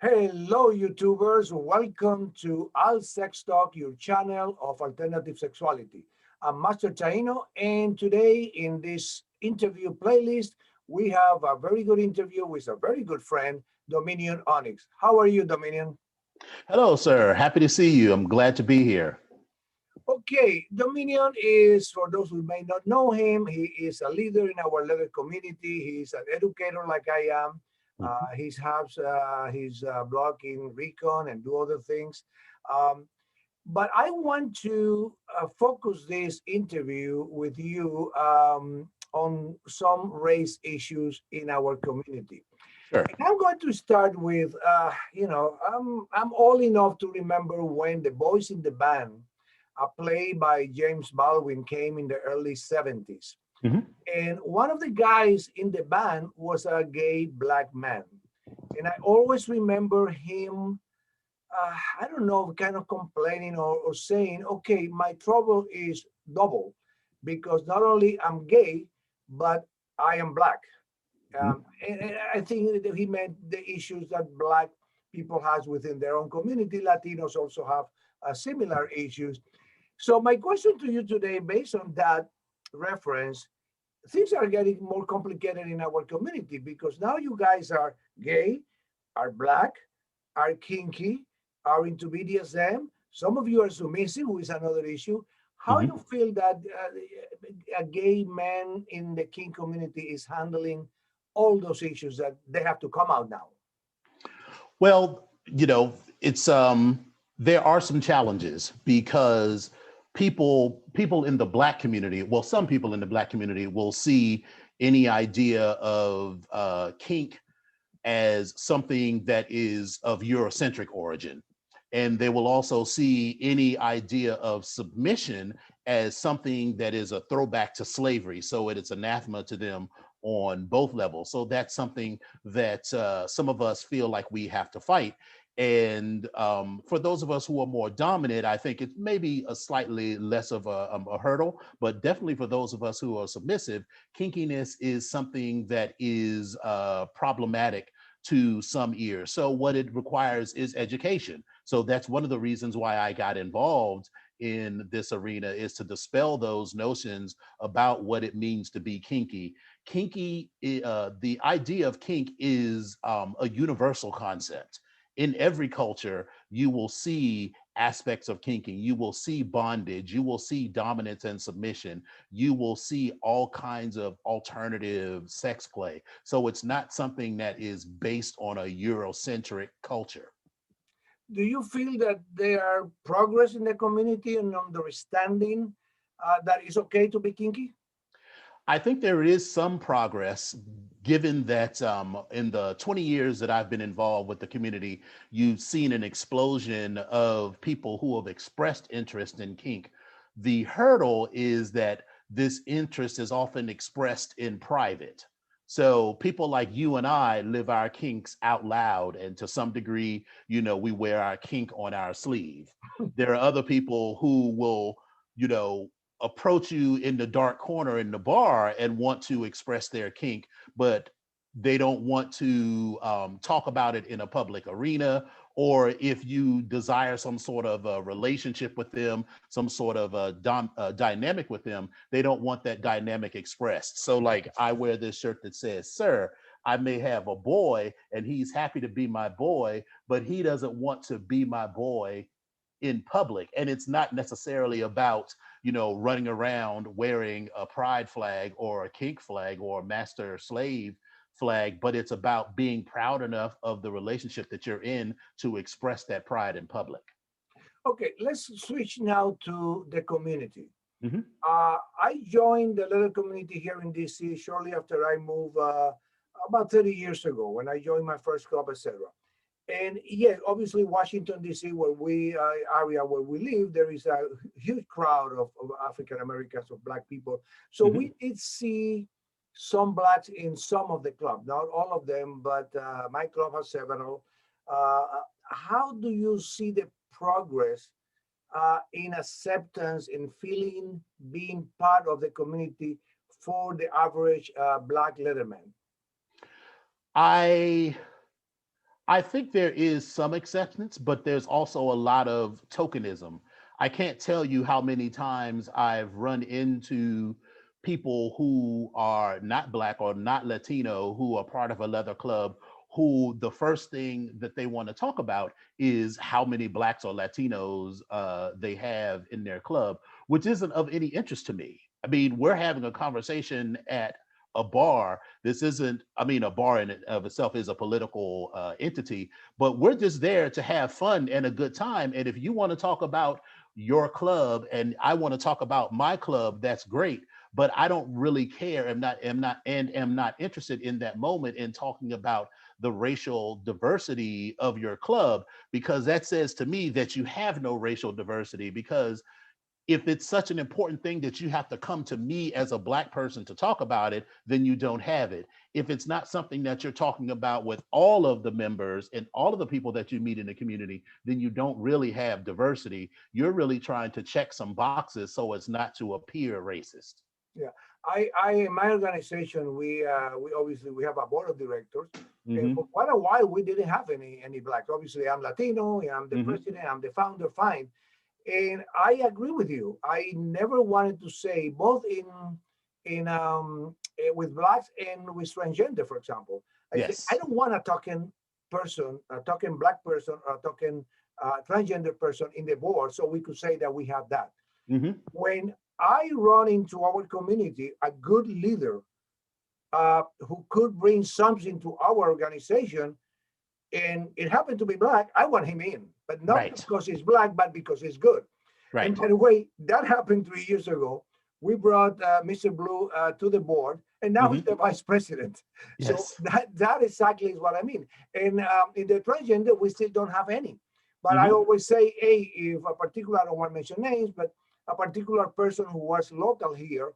Hello, YouTubers. Welcome to All Sex Talk, your channel of alternative sexuality. I'm Master Taino, and today in this interview playlist, we have a very good interview with a very good friend, Dominion ONYX. How are you, Dominion? Hello, sir. Happy to see you. I'm glad to be here. Okay, Dominion is, for those who may not know him, he is a leader in our leather community. He's an educator like I am. Mhm. He has his blog in Recon and do other things. Um, but I want to focus this interview with you on some race issues in our community. Sure. And I'm going to start with, I'm old enough to remember when the boys in the band, a play by James Baldwin, came in the early 70s. Mhm. And one of the guys in the band was a gay black man. And I always remember him, I don't know, kind of complaining or saying, okay, my trouble is double because not only I'm gay, but I am black. Mhm. And I think that he meant the issues that black people has within their own community. Latinos also have similar issues. So my question to you today, based on that reference, things are getting more complicated in our community because now you guys are gay, are black, are kinky, are into BDSM. Some of you are submissive, who is another issue. How Mhm. you feel that a gay man in the kink community is handling all those issues that they have to come out now? Well, it's there are some challenges because people in the black community, well, some people in the black community will see any idea of kink as something that is of Eurocentric origin. And they will also see any idea of submission as something that is a throwback to slavery. So it is anathema to them on both levels. So that's something that some of us feel like we have to fight. And for those of us who are more dominant, I think it's maybe a slightly less of a hurdle, but definitely for those of us who are submissive, kinkiness is something that is problematic to some ears. So what it requires is education. So that's one of the reasons why I got involved in this arena, is to dispel those notions about what it means to be kinky. The idea of kink is a universal concept. In every culture, you will see aspects of kinking. You will see bondage. You will see dominance and submission. You will see all kinds of alternative sex play. So it's not something that is based on a Eurocentric culture. Do you feel that there are progress in the community and understanding that it's okay to be kinky? I think there is some progress, given that in the 20 years that I've been involved with the community, you've seen an explosion of people who have expressed interest in kink. The hurdle is that this interest is often expressed in private. So people like you and I live our kinks out loud, and to some degree, we wear our kink on our sleeve. There are other people who will, you know, approach you in the dark corner in the bar and want to express their kink, but they don't want to talk about it in a public arena. Or if you desire some sort of a relationship with them, some sort of dynamic with them, they don't want that dynamic expressed. So, like, I wear this shirt that says, "Sir, I may have a boy and he's happy to be my boy, but he doesn't want to be my boy in public." And it's not necessarily about, running around wearing a pride flag or a kink flag or a master slave flag, but it's about being proud enough of the relationship that you're in to express that pride in public. Okay, let's switch now to the community. Mhm. I joined the leather community here in DC shortly after I moved about 30 years ago when I joined my first club, etc. And yes, obviously Washington D.C., where we area where we live, there is a huge crowd of African Americans, of Black people. So Mhm. we did see some blacks in some of the club, not all of them, but my club has several. Uh, how do you see the progress in acceptance and feeling being part of the community for the average Black leatherman? I I think there is some acceptance, but there's also a lot of tokenism. I can't tell you how many times I've run into people who are not Black or not Latino who are part of a leather club, who the first thing that they want to talk about is how many Blacks or Latinos they have in their club, which isn't of any interest to me. I mean, we're having a conversation at a bar. This isn't, I mean, a bar in and of itself is a political entity, but we're just there to have fun and a good time. And if you want to talk about your club and I want to talk about my club, that's great. But I don't really care. Am not interested in that moment in talking about the racial diversity of your club, because that says to me that you have no racial diversity. Because if it's such an important thing that you have to come to me as a Black person to talk about it, then you don't have it. If it's not something that you're talking about with all of the members and all of the people that you meet in the community, then you don't really have diversity. You're really trying to check some boxes so as not to appear racist. Yeah, I in my organization, we obviously we have a board of directors, and Hmm. for quite a while we didn't have any blacks. Obviously, I'm Latino, I'm the Hmm. president, I'm the founder, fine. And I agree with you. I never wanted to say both in with blacks and with transgender, for example. I say I Yes. don't want a token person, a token black person, or a token transgender person in the board, so we could say that we have that. Hmm. When I run into our community, a good leader who could bring something to our organization, and it happened to be black, I want him in, but not Right. because he's black, but because he's good. And Right. by the way, that happened 3 years ago. We brought Mr. Blue to the board, and now he's Hmm. the vice president. So Yes. that exactly is what I mean. And in the transgender, we still don't have any. But I Hmm. always say, hey, if a particular, I don't want to mention names, but a particular person who was local here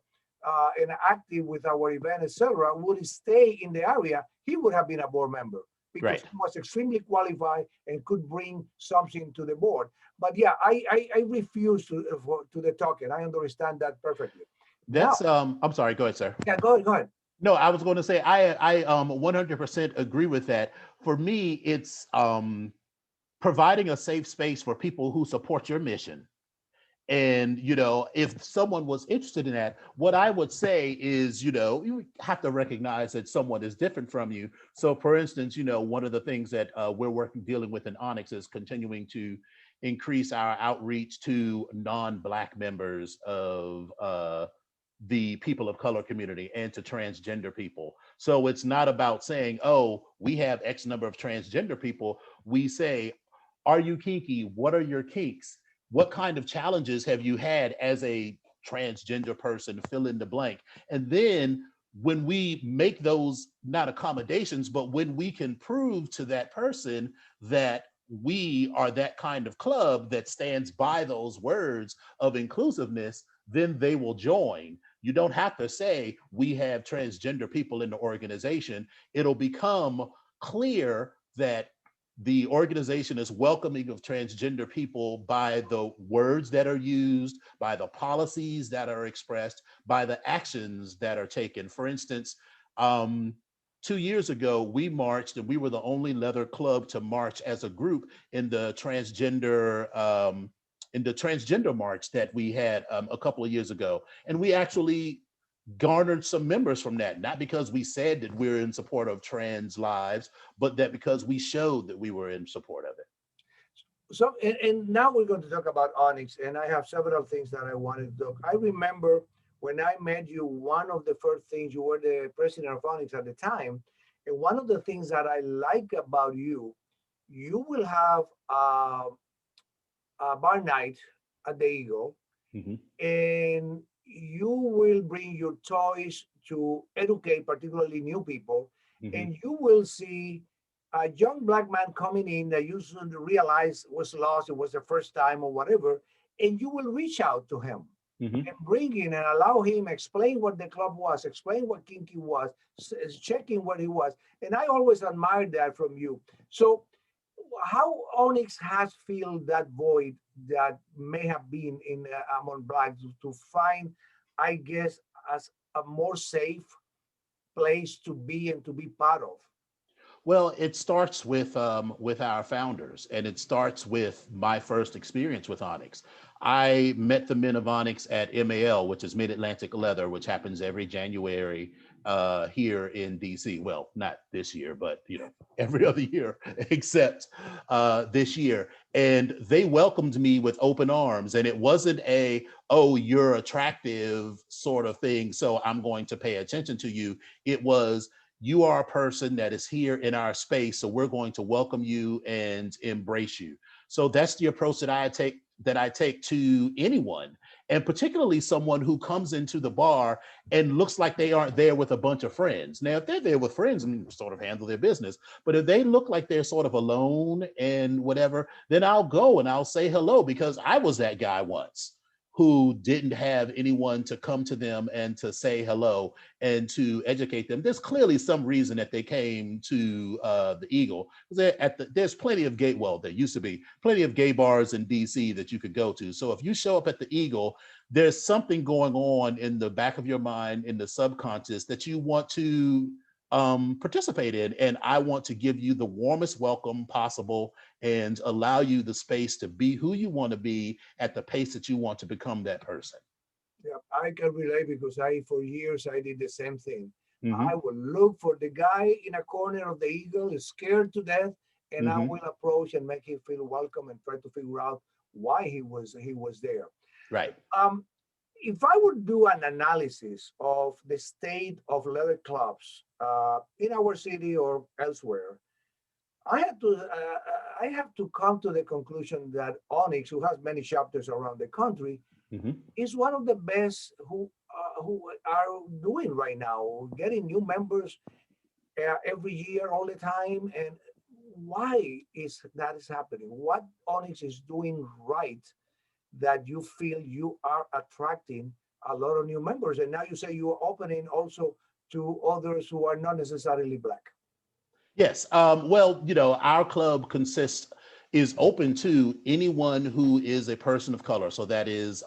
and active with our event, etc., would stay in the area, he would have been a board member because Right. he was extremely qualified and could bring something to the board. But yeah, I refuse to the token. I understand that perfectly. Now, That's I'm sorry, go ahead, sir. yeah, go ahead. No, I was going to say I 100% agree with that. For me, it's providing a safe space for people who support your mission. And if someone was interested in that, what I would say is, you have to recognize that someone is different from you. So, for instance, one of the things that we're dealing with in ONYX is continuing to increase our outreach to non-Black members of the people of color community and to transgender people. So it's not about saying, oh, we have X number of transgender people. We say, are you kinky? What are your kinks? What kind of challenges have you had as a transgender person? Fill in the blank. And then when we make those not accommodations, but when we can prove to that person that we are that kind of club that stands by those words of inclusiveness, then they will join. You don't have to say we have transgender people in the organization. It'll become clear that the organization is welcoming of transgender people by the words that are used, by the policies that are expressed, by the actions that are taken. For instance, 2 years ago, we marched, and we were the only leather club to march as a group in the transgender march that we had a couple of years ago. And we actually garnered some members from that, not because we said that we're in support of trans lives, but that because we showed that we were in support of it. So, and now we're going to talk about Onyx, and I have several things that I wanted to talk. I remember when I met you, one of the first things, you were the president of Onyx at the time, and one of the things that I like about you, you will have a bar night at the Eagle, Hmm. and you will bring your toys to educate particularly new people, Hmm. and you will see a young black man coming in that you should realize was lost, it was the first time or whatever, and you will reach out to him Hmm. and bring in and allow him explain what the club was, explain what kinky was, checking what he was. And I always admired that from you. So how Onyx has filled that void that may have been in among blacks to find, I guess, as a more safe place to be and to be part of. Well, it starts with our founders, and it starts with my first experience with Onyx. I met the men of Onyx at MAL, which is Mid-Atlantic Leather, which happens every January here in DC. Well, not this year, but every other year except this year. And they welcomed me with open arms, and it wasn't a "oh, you're attractive" sort of thing, so I'm going to pay attention to you. It was, you are a person that is here in our space, so we're going to welcome you and embrace you. So that's the approach that I take to anyone, and particularly someone who comes into the bar and looks like they aren't there with a bunch of friends. Now, if they're there with friends and sort of handle their business, but if they look like they're sort of alone and whatever, then I'll go and I'll say hello, because I was that guy once who didn't have anyone to come to them and to say hello and to educate them. There's clearly some reason that they came to the Eagle. There's plenty of there used to be plenty of gay bars in DC that you could go to. So if you show up at the Eagle, there's something going on in the back of your mind, in the subconscious, that you want to participate in. And I want to give you the warmest welcome possible and allow you the space to be who you want to be at the pace that you want to become that person. Yeah, I can relate because for years I did the same thing. I Hmm. would look for the guy in a corner of the Eagle, scared to death, and I Hmm. will approach and make him feel welcome and try to figure out why he was there. Right. Um, if I would do an analysis of the state of leather clubs in our city or elsewhere, I have to come to the conclusion that Onyx, who has many chapters around the country, Hmm. is one of the best who are doing right now, getting new members every year, all the time. And why is that is happening? What Onyx is doing right that you feel you are attracting a lot of new members? And now you say you are opening also to others who are not necessarily black. Yes. Well, our club is open to anyone who is a person of color. So that is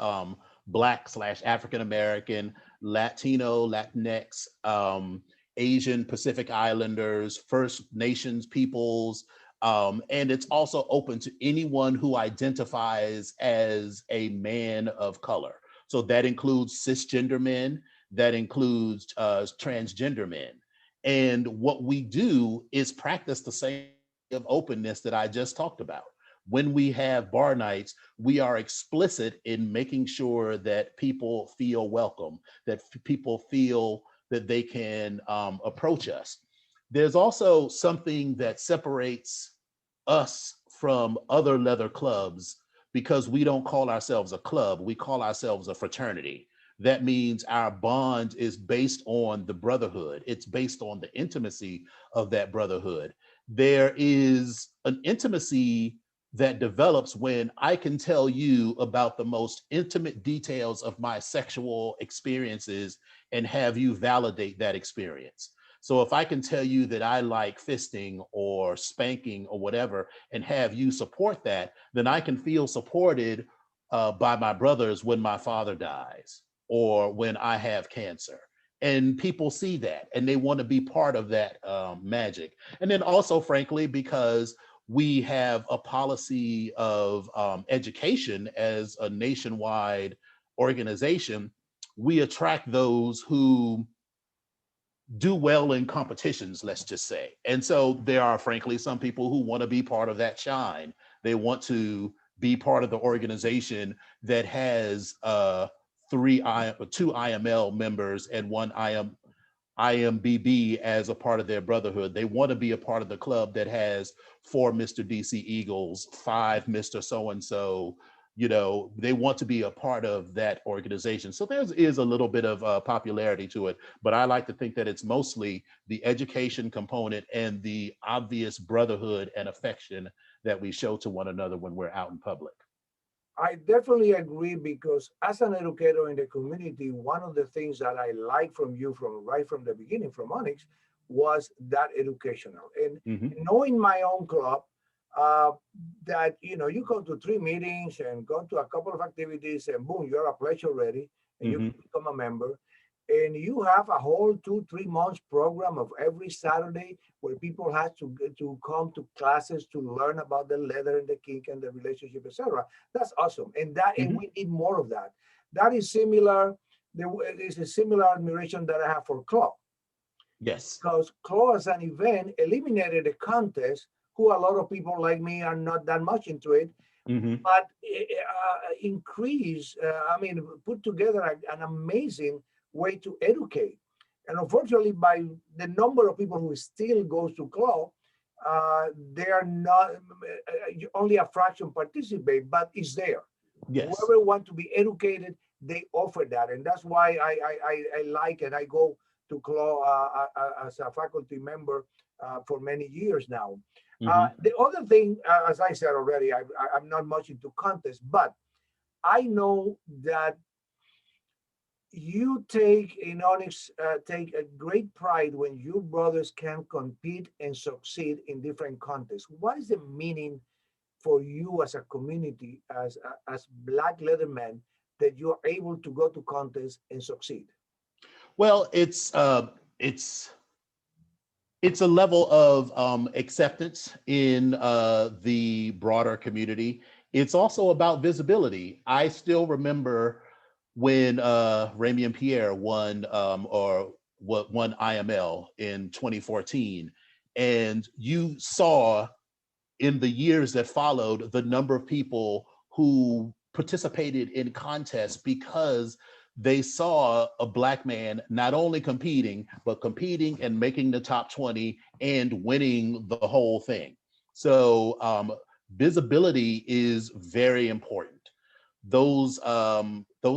Black/African American, Latino, Latinx, Asian, Pacific Islanders, First Nations peoples. And it's also open to anyone who identifies as a man of color. So that includes cisgender men, that includes transgender men. And what we do is practice the same of openness that I just talked about. When we have bar nights, we are explicit in making sure that people feel welcome, that people feel that they can approach us. There's also something that separates us from other leather clubs, because we don't call ourselves a club, we call ourselves a fraternity. That means our bond is based on the brotherhood. It's based on the intimacy of that brotherhood. There is an intimacy that develops when I can tell you about the most intimate details of my sexual experiences and have you validate that experience. So if I can tell you that I like fisting or spanking or whatever and have you support that, then I can feel supported by my brothers when my father dies or when I have cancer. And people see that and they want to be part of that magic. And then also, frankly, because we have a policy of education as a nationwide organization, we attract those who do well in competitions, let's just say. And so there are, frankly, some people who want to be part of that shine. They want to be part of the organization that has two IML members and one IMBB as a part of their brotherhood. They want to be a part of the club that has 4 Mr. DC Eagles, 5 Mr. So and so. They want to be a part of that organization. So there is a little bit of popularity to it, but I like to think that it's mostly the education component and the obvious brotherhood and affection that we show to one another when we're out in public. I definitely agree because as an educator in the community, one of the things that I like from you from right from the beginning from Onyx was that educational and Hmm. knowing my own club, uh, that you go to 3 meetings and go to a couple of activities and boom, you're a pledge already and you Hmm. can become a member. and you have a whole 2 3 months program of every Saturday where people have to come to classes to learn about the leather and the kink and the relationship, etc. That's awesome, and Mhm. we need more of that. That is similar. There is a similar admiration that I have for club, Yes. because Claw as an event eliminated a contest who a lot of people like me are not that much into it, Hmm. but increase, I mean, put together an amazing way to educate. And unfortunately, by the number of people who still goes to Claw, they are not, only a fraction participate, but it's there. Yes. Whoever want to be educated, they offer that, and that's why I like it. I go to Claw as a faculty member for many years now. Hmm. The other thing, as I said already, I'm not much into contests, but I know that you take in ONYX, take a great pride when your brothers can compete and succeed in different contests. What is the meaning for you as a community, as Black Leathermen, that you are able to go to contests and succeed? Well, it's it's a level of acceptance in the broader community. It's also about visibility. I still remember when Remy and Pierre won or what won IML in 2014, and you saw in the years that followed the number of people who participated in contests because they saw a Black man not only competing, but competing and making the top 20 and winning the whole thing. So visibility is very important. Those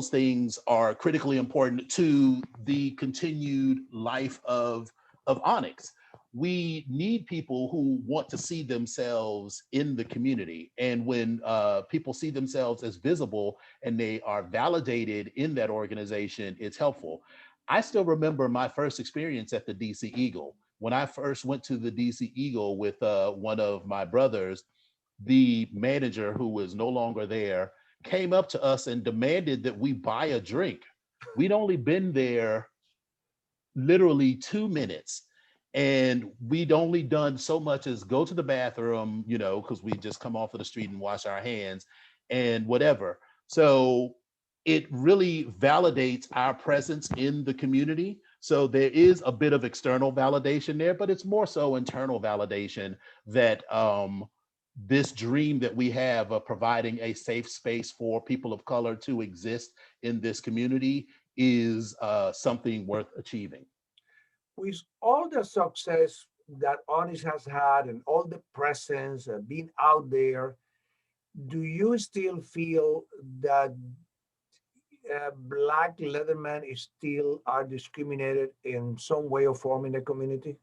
things are critically important to the continued life of ONYX. We need people who want to see themselves in the community. And when people see themselves as visible and they are validated in that organization, it's helpful. I still remember my first experience at the DC Eagle. When I first went to the DC Eagle with one of my brothers, the manager, who was no longer there, came up to us and demanded that we buy a drink. We'd only been there literally 2 minutes, and we'd only done so much as go to the bathroom, because we just come off of the street and wash our hands and whatever. So it really validates our presence in the community. So there is a bit of external validation there, but it's more so internal validation that this dream that we have of providing a safe space for people of color to exist in this community is something worth achieving. With all the success that ONYX has had and all the presence being out there, do you still feel that Black Leathermen is still are discriminated in some way or form in the community?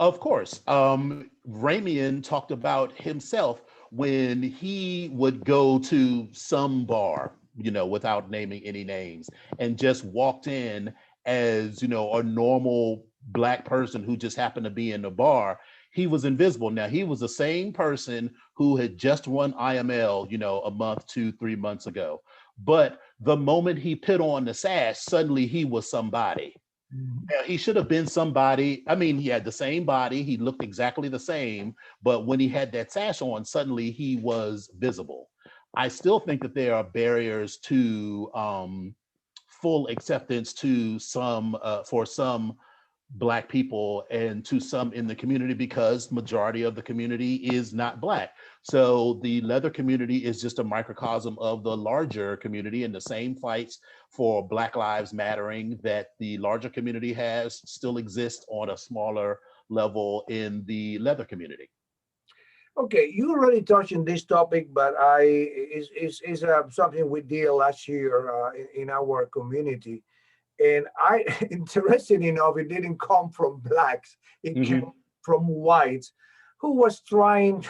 Of course. Ramian talked about himself when he would go to some bar, without naming any names, and just walked in as, a normal Black person who just happened to be in the bar. He was invisible. Now, he was the same person who had just won IML, a month, 2, 3 months ago. But the moment he put on the sash, suddenly he was somebody. Mhm. Yeah, he should have been somebody. I mean, he had the same body, he looked exactly the same, but when he had that sash on, suddenly he was visible. I still think that there are barriers to full acceptance to some for some Black people and to some in the community, because majority of the community is not Black. So the leather community is just a microcosm of the larger community, and the same fights for Black Lives Mattering that the larger community has still exist on a smaller level in the leather community. Okay, you already touched on this topic, but is something we did last year in our community, and I interesting enough, it didn't come from blacks; it came Hmm. from whites, who was trying.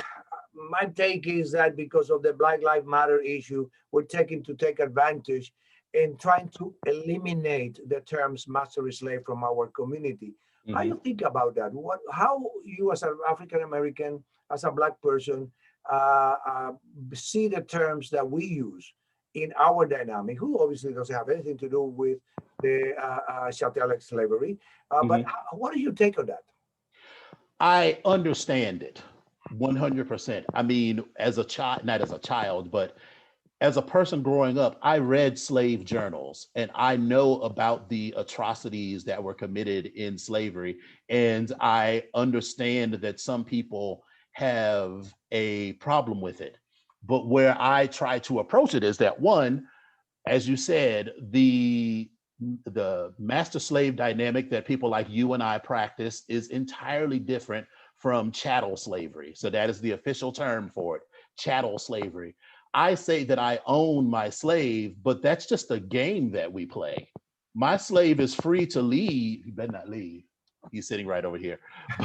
My take is that because of the Black Lives Matter issue, we're taking to take advantage and trying to eliminate the terms master and slave from our community. How Hmm. you think about that? How you as an African American, as a Black person, uh, uh, see the terms that we use in our dynamic, who obviously doesn't have anything to do with the chattel slavery. But what do you take on that? I understand it 100%. I mean, as a child, not as a child, but as a person growing up, I read slave journals and I know about the atrocities that were committed in slavery. And I understand that some people have a problem with it. But where I try to approach it is that, one, as you said, the master slave dynamic that people like you and I practice is entirely different from chattel slavery. So that is the official term for it, chattel slavery. I say that I own my slave, but that's just a game that we play. My slave is free to leave. He better not leave. He's sitting right over here.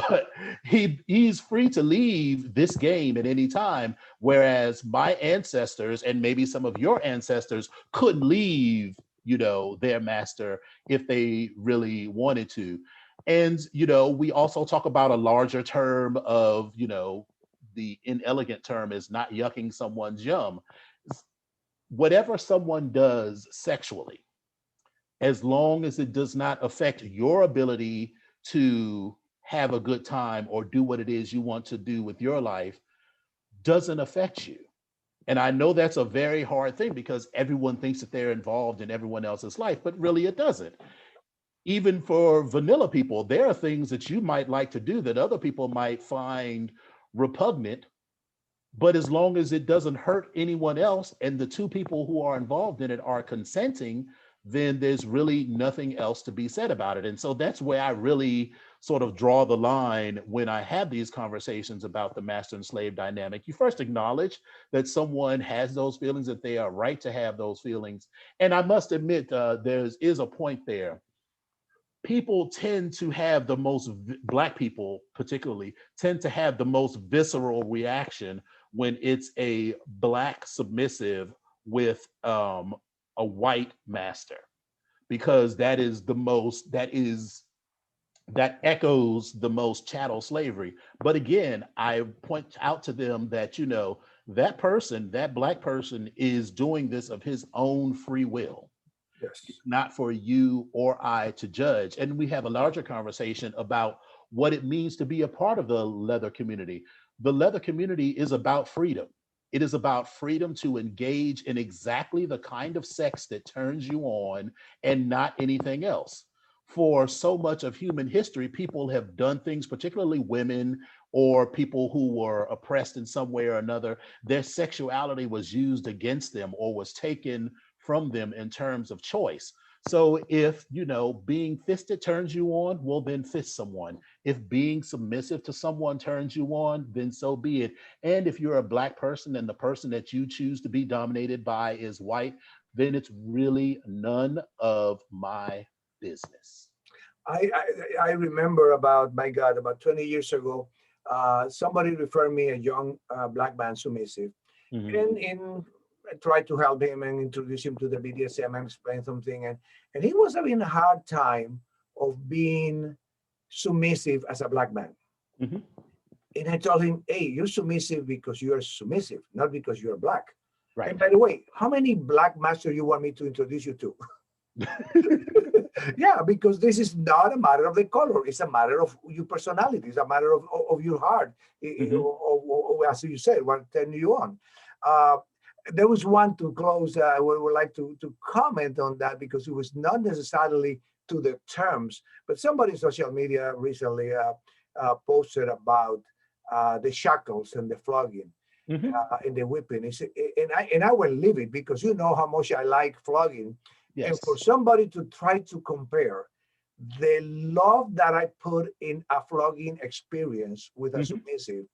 But he's free to leave this game at any time, whereas my ancestors and maybe some of your ancestors couldn't leave, their master if they really wanted to. And, we also talk about a larger term of, the inelegant term is not yucking someone's yum. Whatever someone does sexually, as long as it does not affect your ability to have a good time or do what it is you want to do with your life, doesn't affect you. And I know that's a very hard thing because everyone thinks that they're involved in everyone else's life, but really it doesn't. Even for vanilla people, there are things that you might like to do that other people might find repugnant. But as long as it doesn't hurt anyone else and the two people who are involved in it are consenting, then there's really nothing else to be said about it. And so that's where I really sort of draw the line when I have these conversations about the master and slave dynamic. You first acknowledge that someone has those feelings, that they are right to have those feelings. And I must admit, there is a point there. People tend to have the most, Black people particularly, tend to have the most visceral reaction when it's a Black submissive with a white master, because that echoes the most chattel slavery. But again, I point out to them that, that person, that Black person is doing this of his own free will. Yes. It's not for you or I to judge. And we have a larger conversation about what it means to be a part of the leather community. The leather community is about freedom. It is about freedom to engage in exactly the kind of sex that turns you on and not anything else. For so much of human history, people have done things, particularly women or people who were oppressed in some way or another. Their sexuality was used against them or was taken from them in terms of choice. So if, being fisted turns you on, well, then fist someone. If being submissive to someone turns you on, then so be it. And if you're a Black person and the person that you choose to be dominated by is white, then it's really none of my business. I remember about, my God, about 20 years ago, somebody referred me a young Black man submissive. Mhm. And I tried to help him and introduce him to the BDSM and explain something. And he was having a hard time of being submissive as a Black man. Mhm. And I told him, hey, you're submissive because you are submissive, not because you're Black. Right. And by the way, how many Black masters you want me to introduce you to? Yeah, because this is not a matter of the color. It's a matter of your personality. It's a matter of your heart. As you said, what turn you on. There was one to close. I would like to comment on that because it was not necessarily to the terms, but somebody in social media recently posted about the shackles and the flogging. Mhm. And the whipping. And I will leave it because you know how much I like flogging. And Yes. for somebody to try to compare the love that I put in a flogging experience with a Mhm. submissive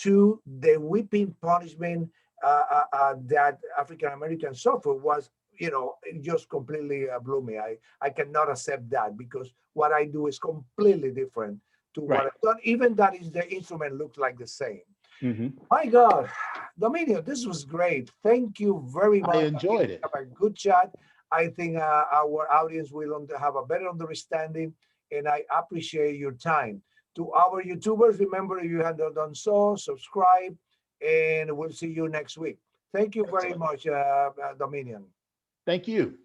to the whipping punishment that African Americans suffer was, it just completely blew me. I cannot accept that because what I do is completely different to what Right. I've done, even that is the instrument looks like the same. Mhm. My God, Dominion, this was great. Thank you very I much. enjoyed it. Have a good chat. I think our audience will have a better understanding, and I appreciate your time. To our YouTubers, remember, if you haven't done so, subscribe, and we'll see you next week. Thank you very much, Dominion. Thank you.